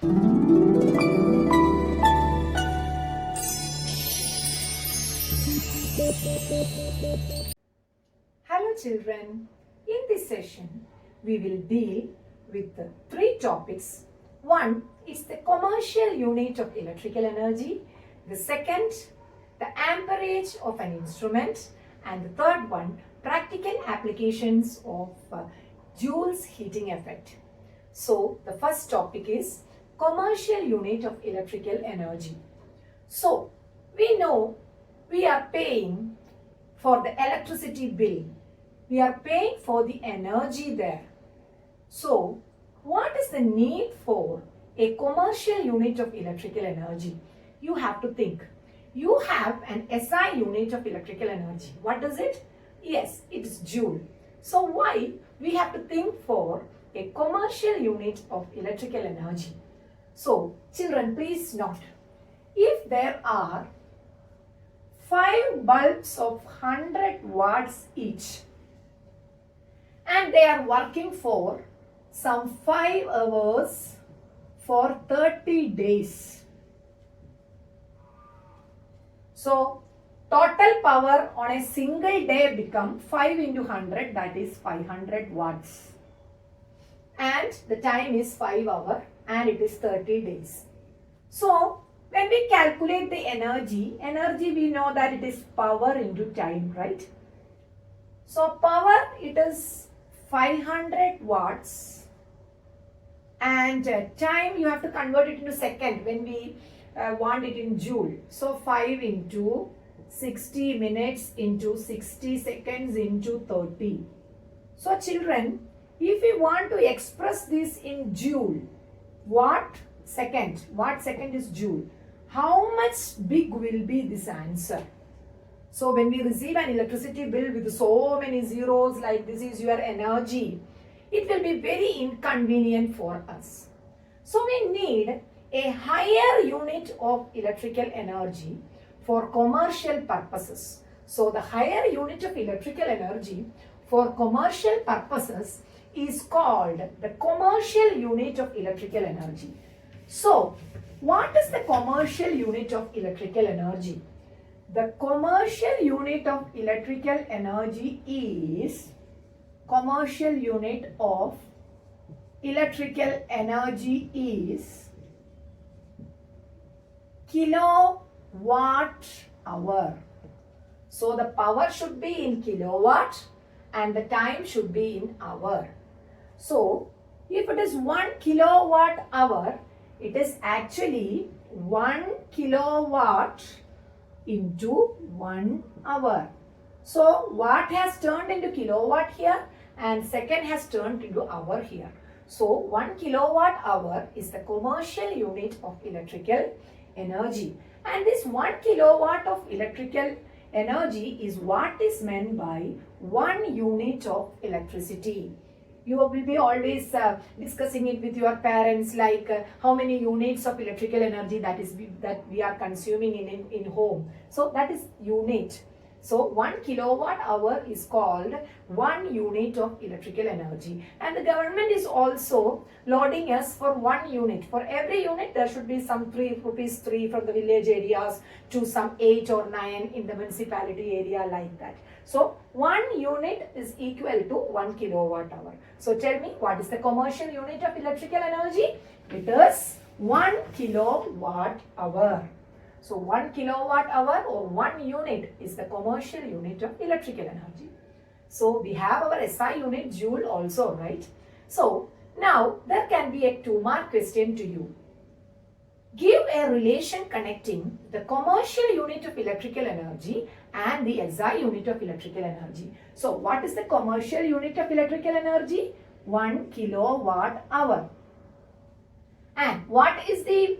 Hello children, in this session we will deal with the three topics. One is the commercial unit of electrical energy, the second the amperage of an instrument, and the third one practical applications of Joule's heating effect. So the first topic is commercial unit of electrical energy. So we know we are paying for the electricity bill. We are paying for the energy there. So, what is the need for a commercial unit of electrical energy? You have to think. You have an SI unit of electrical energy. What is it? Yes, it is Joule. So, why we have to think for a commercial unit of electrical energy? So, children, please note. If there are 5 bulbs of 100 watts each and they are working for some 5 hours for 30 days. So, total power on a single day become 5 into 100, that is 500 watts. And the time is 5 hours and it is 30 days. So, when we calculate the energy we know that it is power into time, right? So, power it is 500 watts and time you have to convert it into second when we want it in joule. So, 5 into 60 minutes into 60 seconds into 30. So, children, if we want to express this in joule, what second is joule? How much big will be this answer? So when we receive an electricity bill with so many zeros like this is your energy, it will be very inconvenient for us. So we need a higher unit of electrical energy for commercial purposes. So the higher unit of electrical energy for commercial purposes is called the commercial unit of electrical energy. So what is the commercial unit of electrical energy? The commercial unit of electrical energy is kilowatt hour. So the power should be in kilowatt and the time should be in hour. So if it is 1 kilowatt hour, it is actually 1 kilowatt into 1 hour. So, watt has turned into kilowatt here and second has turned into hour here. So, 1 kilowatt hour is the commercial unit of electrical energy. And this 1 kilowatt of electrical energy is what is meant by 1 unit of electricity. You will be always discussing it with your parents like how many units of electrical energy that we are consuming in home. So that is unit. So 1 kilowatt hour is called 1 unit of electrical energy. And the government is also loading us for 1 unit. For every unit there should be some rupees 3 from the village areas to some 8 or 9 in the municipality area like that. So 1 unit is equal to 1 kilowatt hour. So tell me, what is the commercial unit of electrical energy? It is 1 kilowatt hour. So 1 kilowatt hour or 1 unit is the commercial unit of electrical energy. So we have our SI unit joule also, right? So now there can be a 2-mark question to you. Give a relation connecting the commercial unit of electrical energy and the SI unit of electrical energy. So what is the commercial unit of electrical energy? 1 kilowatt hour. And what is the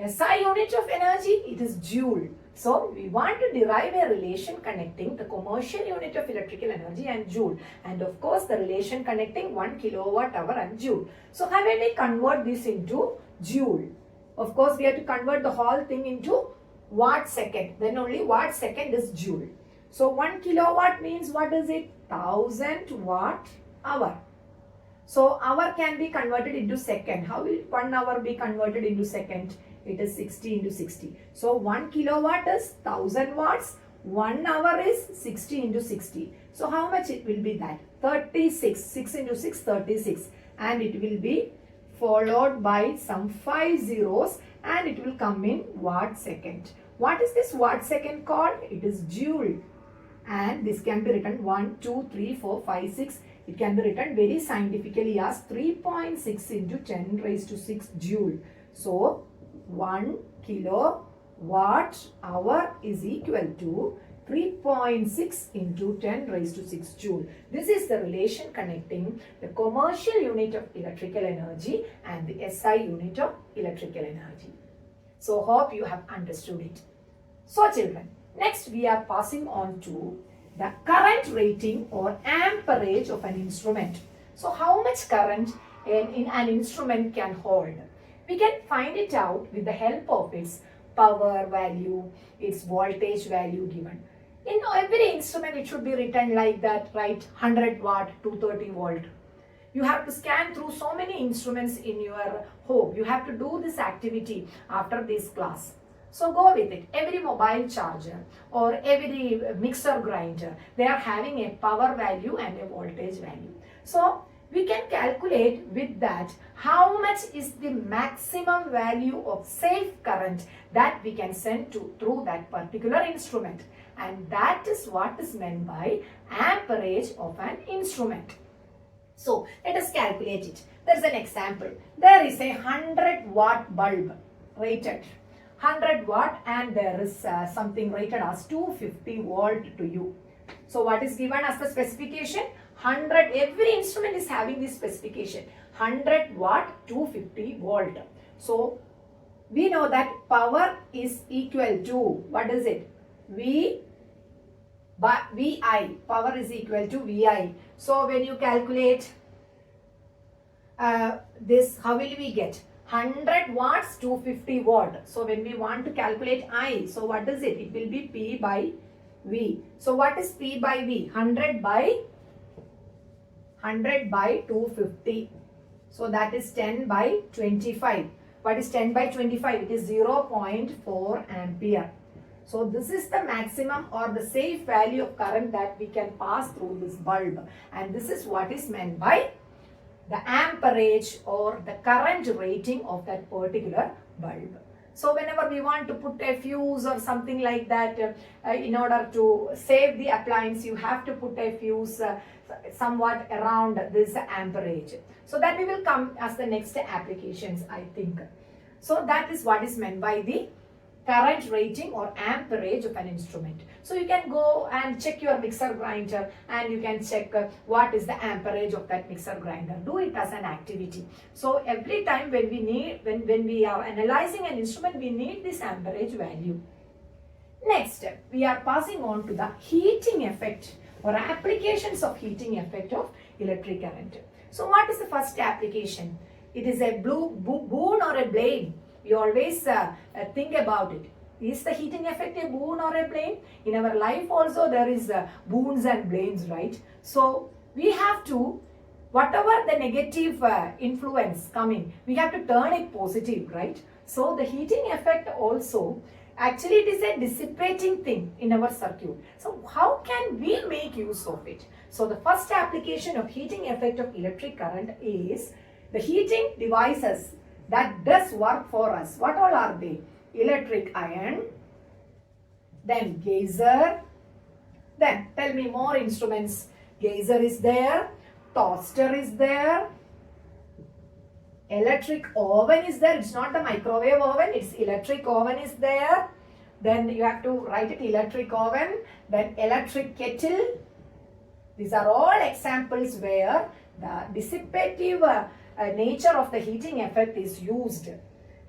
SI unit of energy? It is joule. So we want to derive a relation connecting the commercial unit of electrical energy and joule. And of course the relation connecting 1 kilowatt hour and joule. So how will we convert this into joule? Of course we have to convert the whole thing into watt second. Then only watt second is joule. So 1 kilowatt means what is it? 1000 watt hour. So hour can be converted into second. How will 1 hour be converted into second? It is 60 into 60. So 1 kilowatt is 1000 watts. 1 hour is 60 into 60. So how much it will be that? 36. 6 into 6, 36. And it will be followed by some 5 zeros and it will come in watt second. What is this watt second called? It is joule. And this can be written 1, 2, 3, 4, 5, 6. It can be written very scientifically as 3.6 into 10 raised to 6 joule. So 1 kilowatt hour is equal to 3.6 into 10 raised to 6 joule. This is the relation connecting the commercial unit of electrical energy and the SI unit of electrical energy. So hope you have understood it. So children, next we are passing on to the current rating or amperage of an instrument. So how much current in an instrument can hold? We can find it out with the help of its power value, its voltage value given. In every instrument it should be written like that, right? 100 watt, 230 volt. You have to scan through so many instruments in your home. You have to do this activity after this class. So go with it. Every mobile charger or every mixer grinder, they are having a power value and a voltage value. So we can calculate with that how much is the maximum value of safe current that we can send through that particular instrument. And that is what is meant by amperage of an instrument. So let us calculate it. There is an example. There is a 100 watt bulb rated. 100 watt and there is something rated as 250 volt to you. So what is given as the specification? 100, every instrument is having this specification. 100 watt, 250 volt. So we know that power is equal to, what is it? V by VI. Power is equal to VI. So when you calculate this, how will we get? 100 watts, 250 watt. So when we want to calculate I, so what is it? It will be P by V. So what is P by V? 100 by 250. So that is 10 by 25. What is 10 by 25? It is 0.4 ampere. So this is the maximum or the safe value of current that we can pass through this bulb. And this is what is meant by the amperage or the current rating of that particular bulb. So whenever we want to put a fuse or something like that, in order to save the appliance, you have to put a fuse somewhat around this amperage. So that we will come as the next applications, I think. So that is what is meant by the current rating or amperage of an instrument. So you can go and check your mixer grinder and you can check what is the amperage of that mixer grinder. Do it as an activity. So every time when we need, when we are analyzing an instrument, we need this amperage value. Next, we are passing on to the heating effect or applications of heating effect of electric current. So what is the first application? It is a boon or a blame. We always think about it. Is the heating effect a boon or a blame? In our life also there is boons and blames, right? So we have to, whatever the negative influence coming, we have to turn it positive, right? So the heating effect also, actually it is a dissipating thing in our circuit. So how can we make use of it? So the first application of heating effect of electric current is the heating devices that does work for us. What all are they? Electric iron, then geyser, then tell me more instruments. Geyser is there, toaster is there, electric oven is there. It's not the microwave oven, it's electric oven is there. Then you have to write it electric oven, then electric kettle. These are all examples where the dissipative nature of the heating effect is used,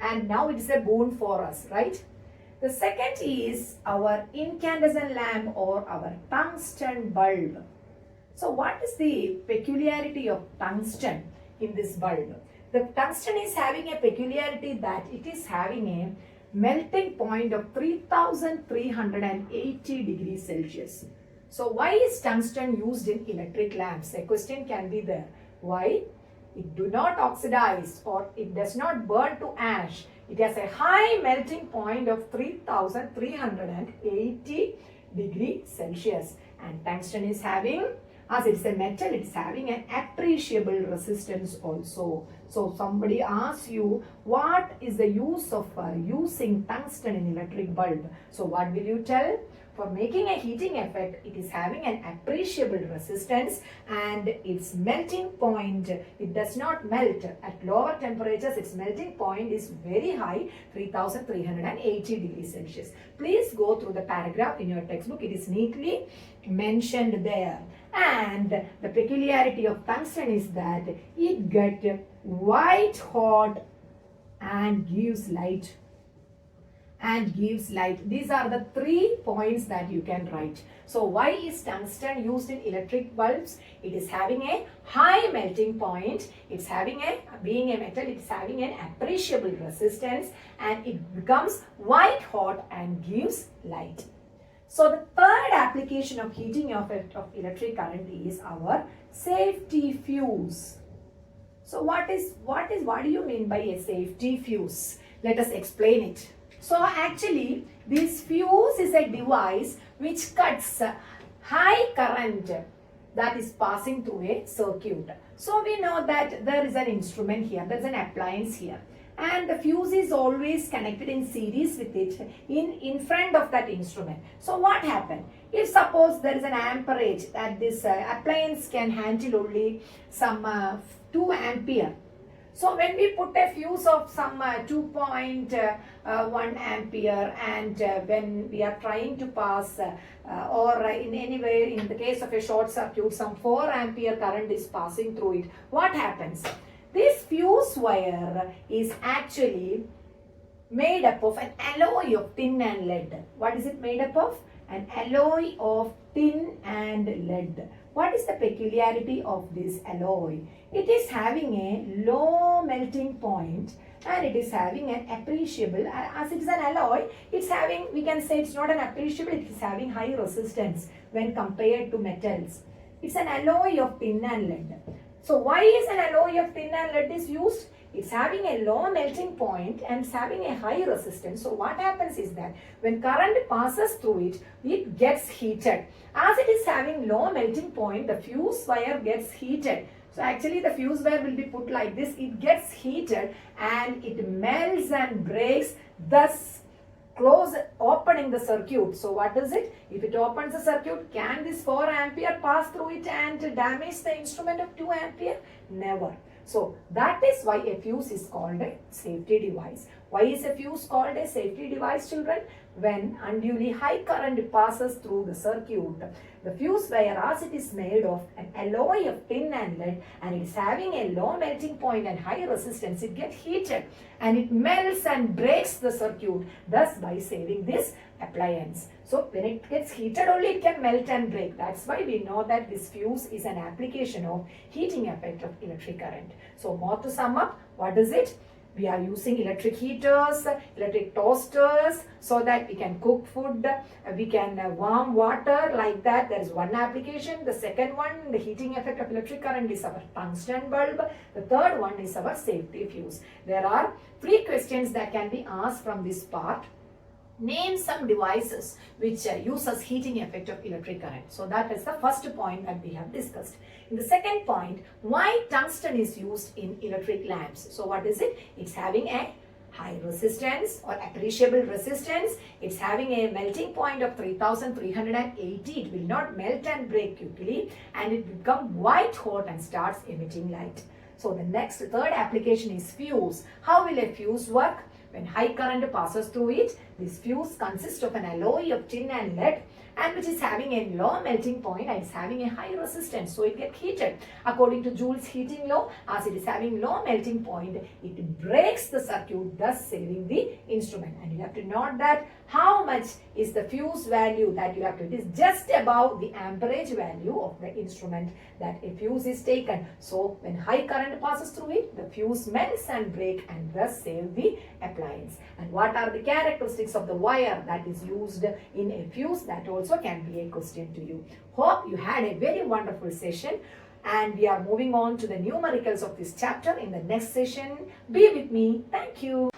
and now it is a boon for us, right? The second is our incandescent lamp or our tungsten bulb. So what is the peculiarity of tungsten in this bulb? The tungsten is having a peculiarity that it is having a melting point of 3380 degrees Celsius. So why is tungsten used in electric lamps? A question can be there. Why? it do not oxidize or it does not burn to ash. It has a high melting point of 3380 degrees Celsius. And tungsten is having, as it's a metal, it's having an appreciable resistance also. So somebody asks you, what is the use of using tungsten in electric bulb? So what will you tell? For making a heating effect, it is having an appreciable resistance and its melting point, it does not melt. At lower temperatures, its melting point is very high, 3380 degrees Celsius. Please go through the paragraph in your textbook. It is neatly mentioned there. And the peculiarity of tungsten is that it gets white hot and gives light. These are the 3 points that you can write. So why is tungsten used in electric bulbs? It is having a high melting point. It's having being a metal, it's having an appreciable resistance and it becomes white hot and gives light. So the third application of heating effect of electric current is our safety fuse. So what do you mean by a safety fuse? Let us explain it. So actually this fuse is a device which cuts high current that is passing through a circuit. So we know that there is an instrument here, there is an appliance here. And the fuse is always connected in series with it in front of that instrument. So what happened? If suppose there is an amperage that this appliance can handle only some 2 ampere. So when we put a fuse of some 2.1 ampere and when we are trying to pass or in any way in the case of a short circuit some 4 ampere current is passing through it, what happens? This fuse wire is actually made up of an alloy of tin and lead. What is it made up of? An alloy of tin and lead. What is the peculiarity of this alloy? It is having a low melting point and it is having an appreciable, as it is an alloy, it's having, we can say it's not an appreciable, it is having high resistance when compared to metals. It's an alloy of tin and lead. So why is an alloy of tin and lead is used? It's having a low melting point and it's having a high resistance. So what happens is that when current passes through it, it gets heated. As it is having low melting point, the fuse wire gets heated. So actually the fuse wire will be put like this. It gets heated and it melts and breaks, thus opening the circuit. So what is it? If it opens the circuit, can this 4 ampere pass through it and damage the instrument of 2 ampere? Never. So that is why a fuse is called a safety device. Why is a fuse called a safety device, children? When unduly high current passes through the circuit, the fuse wire, as it is made of an alloy of tin and lead and it is having a low melting point and high resistance, it gets heated and it melts and breaks the circuit, thus by saving this appliance. So when it gets heated only it can melt and break. That's why we know that this fuse is an application of heating effect of electric current. So more to sum up, what is it? We are using electric heaters, electric toasters so that we can cook food, we can warm water like that. There is one application. The second one, the heating effect of electric current, is our tungsten bulb. The third one is our safety fuse. There are 3 questions that can be asked from this part. Name some devices which uses heating effect of electric current. So that is the first point that we have discussed. In the second point, why tungsten is used in electric lamps. So what is it? It's having a high resistance or appreciable resistance. It's having a melting point of 3380. It will not melt and break quickly and it will become white hot and starts emitting light. So the third application is fuse. How will a fuse work? When high current passes through it, this fuse consists of an alloy of tin and lead and which is having a low melting point and is having a high resistance. So it gets heated. According to Joule's heating law, as it is having low melting point, it breaks the circuit, thus saving the instrument. And you have to note that how much is the fuse value that you have to, it is just above the amperage value of the instrument that a fuse is taken. So when high current passes through it, the fuse melts and breaks and thus save the appliance. And what are the characteristics of the wire that is used in a fuse? That also can be a question to you. Hope you had a very wonderful session. and we are moving on to the numericals of this chapter in the next session. Be with me. Thank you.